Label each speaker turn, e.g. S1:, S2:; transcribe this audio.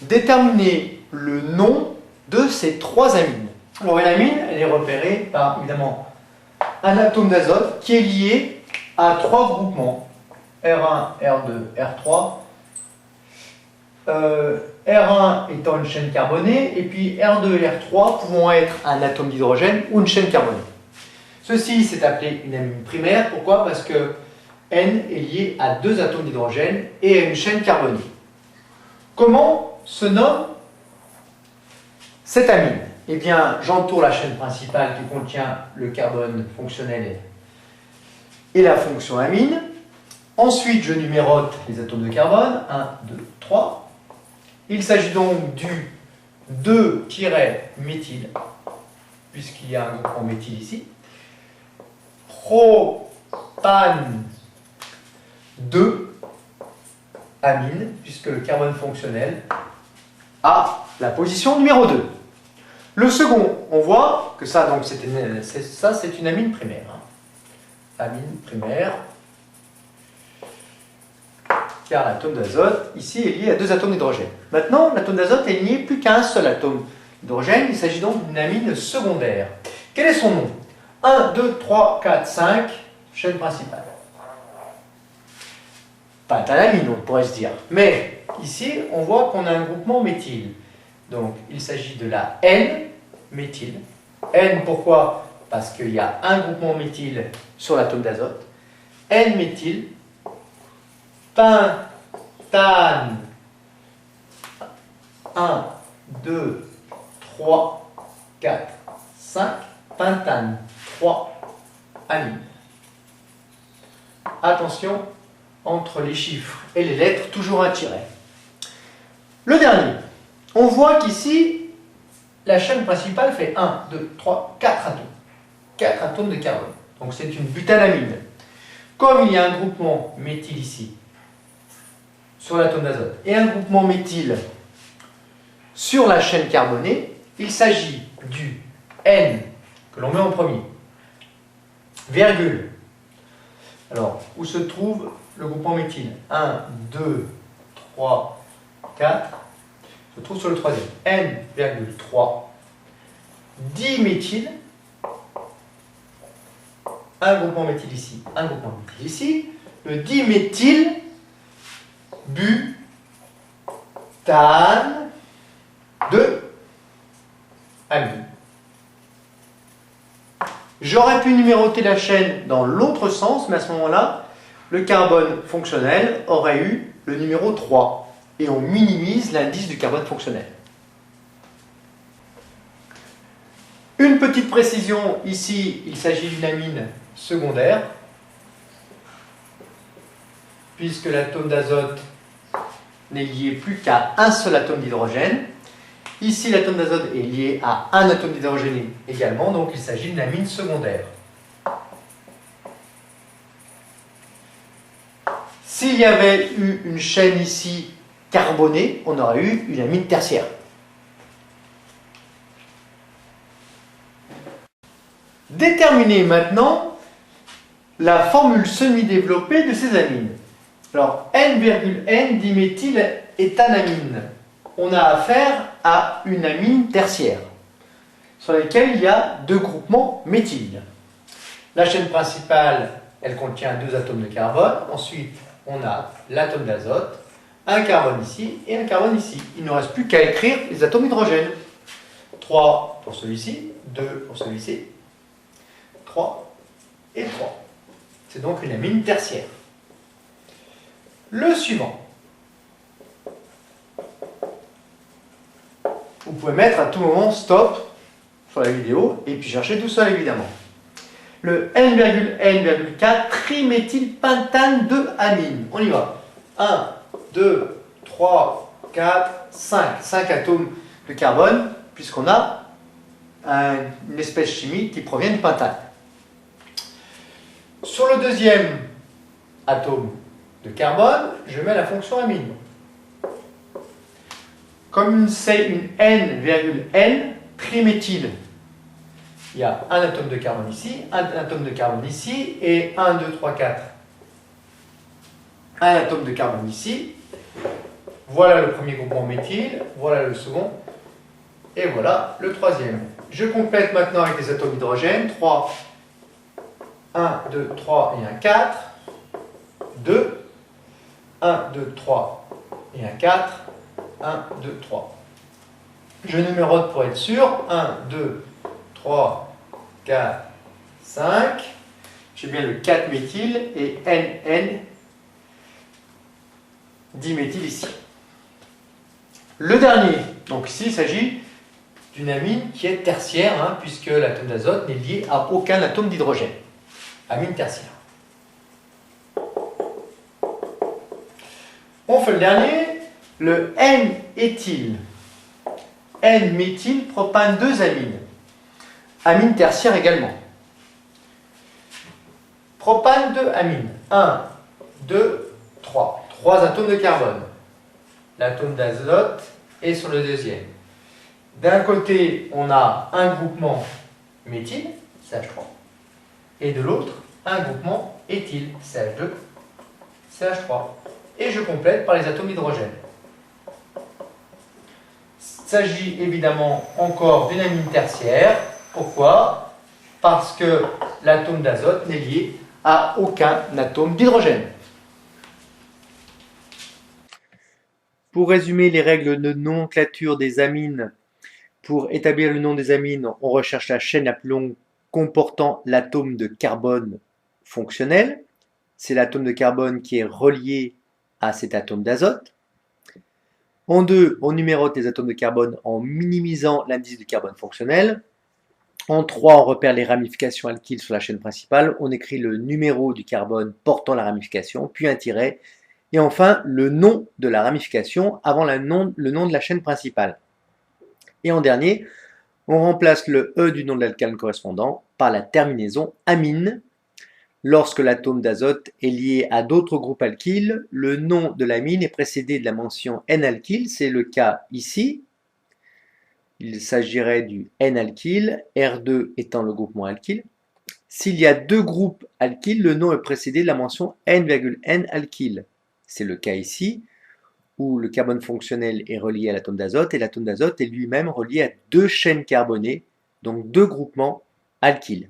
S1: déterminer le nom de ces trois amines. Alors une amine, elle est repérée par évidemment un atome d'azote qui est lié à trois groupements, R1, R2, R3. R1 étant une chaîne carbonée, et puis R2 et R3 pouvant être un atome d'hydrogène ou une chaîne carbonée. Ceci, c'est appelé une amine primaire. Pourquoi? Parce que N est lié à deux atomes d'hydrogène et à une chaîne carbonée. Comment se nomme cette amine? Eh bien, j'entoure la chaîne principale qui contient le carbone fonctionnel et la fonction amine. Ensuite, je numérote les atomes de carbone. 1, 2, 3. Il s'agit donc du 2-méthyle, puisqu'il y a un groupement méthyle ici. Propane 2 amine, puisque le carbone fonctionnel a la position numéro 2. Le second, on voit que ça, donc, c'est une amine primaire. Amine primaire, car l'atome d'azote, ici, est lié à deux atomes d'hydrogène. Maintenant, l'atome d'azote est lié plus qu'à un seul atome d'hydrogène. Il s'agit donc d'une amine secondaire. Quel est son nom? 1, 2, 3, 4, 5, chaîne principale. Pentalamine, on pourrait se dire. Mais ici, on voit qu'on a un groupement méthyle. Donc, il s'agit de la N-méthyle. N, pourquoi? Parce qu'il y a un groupement méthyle sur l'atome d'azote. N-méthyle, pentane. 1, 2, 3, 4, 5, pentane. 3 amine. Attention, entre les chiffres et les lettres, toujours un tiret. Le dernier, on voit qu'ici, la chaîne principale fait 1, 2, 3, 4 atomes. 4 atomes de carbone. Donc c'est une butanamine. Comme il y a un groupement méthyle ici, sur l'atome d'azote, et un groupement méthyle sur la chaîne carbonée, il s'agit du N, que l'on met en premier, virgule. Alors, où se trouve le groupement méthyle? 1, 2, 3, 4. Se trouve sur le troisième. N,3. Diméthyle. Un groupement méthyle ici, un groupement méthyle ici. Le diméthyle butane de amine. J'aurais pu numéroter la chaîne dans l'autre sens, mais à ce moment-là, le carbone fonctionnel aurait eu le numéro 3. Et on minimise l'indice du carbone fonctionnel. Une petite précision, ici, il s'agit d'une amine secondaire, puisque l'atome d'azote n'est lié plus qu'à un seul atome d'hydrogène. Ici, l'atome d'azote est lié à un atome d'hydrogène également, donc il s'agit d'une amine secondaire. S'il y avait eu une chaîne ici carbonée, on aurait eu une amine tertiaire. Déterminez maintenant la formule semi-développée de ces amines. Alors, N,N diméthyle éthanamine. On a affaire à une amine tertiaire, sur laquelle il y a deux groupements méthyles. La chaîne principale, elle contient deux atomes de carbone. Ensuite, on a l'atome d'azote, un carbone ici et un carbone ici. Il ne reste plus qu'à écrire les atomes d'hydrogène. 3 pour celui-ci, 2 pour celui-ci, 3 et 3. C'est donc une amine tertiaire. Le suivant. Vous pouvez mettre à tout moment stop sur la vidéo et puis chercher tout seul évidemment. Le N,N,4 triméthylpentane de amine. On y va. 1, 2, 3, 4, 5. 5 atomes de carbone puisqu'on a une espèce chimique qui provient du pentane. Sur le deuxième atome de carbone, je mets la fonction amine. Comme c'est une N,N triméthyle, il y a un atome de carbone ici, un atome de carbone ici, et 1, 2, 3, 4. Un atome de carbone ici, Voilà le premier groupement méthyle, voilà le second, et voilà le troisième. Je complète maintenant avec les atomes d'hydrogène. 3, 1, 2, 3 et un 4. 2, 1, 2, 3 et un 4. 1, 2, 3. Je numérote pour être sûr. 1, 2, 3, 4, 5. J'ai bien le 4 méthyle et NN diméthyle ici. Le dernier, donc ici il s'agit d'une amine qui est tertiaire, hein, puisque l'atome d'azote n'est lié à aucun atome d'hydrogène. Amine tertiaire. On fait le dernier, le N-éthyle. N-méthylpropane 2 amine. Amine tertiaire également. Propane 2 amine. 1, 2, 3. 3 atomes de carbone. L'atome d'azote est sur le deuxième. D'un côté, on a un groupement méthyle, CH3, et de l'autre, un groupement éthyle, CH2, CH3. Et je complète par les atomes d'hydrogène. Il s'agit évidemment encore d'une amine tertiaire. Pourquoi? Parce que l'atome d'azote n'est lié à aucun atome d'hydrogène. Pour résumer les règles de nomenclature des amines, pour établir le nom des amines, on recherche la chaîne la plus longue comportant l'atome de carbone fonctionnel. C'est l'atome de carbone qui est relié à cet atome d'azote. En 2, on numérote les atomes de carbone en minimisant l'indice de carbone fonctionnel. En 3, on repère les ramifications alkyles sur la chaîne principale. On écrit le numéro du carbone portant la ramification, puis un tiret. Et enfin, le nom de la ramification avant le nom de la chaîne principale. Et en dernier, on remplace le E du nom de l'alcane correspondant par la terminaison amine. Lorsque l'atome d'azote est lié à d'autres groupes alkyles, le nom de l'amine est précédé de la mention N-alkyle, c'est le cas ici. Il s'agirait du N-alkyle, R2 étant le groupement alkyle. S'il y a deux groupes alkyles, le nom est précédé de la mention N-alkyle. C'est le cas ici, où le carbone fonctionnel est relié à l'atome d'azote, et l'atome d'azote est lui-même relié à deux chaînes carbonées, donc deux groupements alkyles.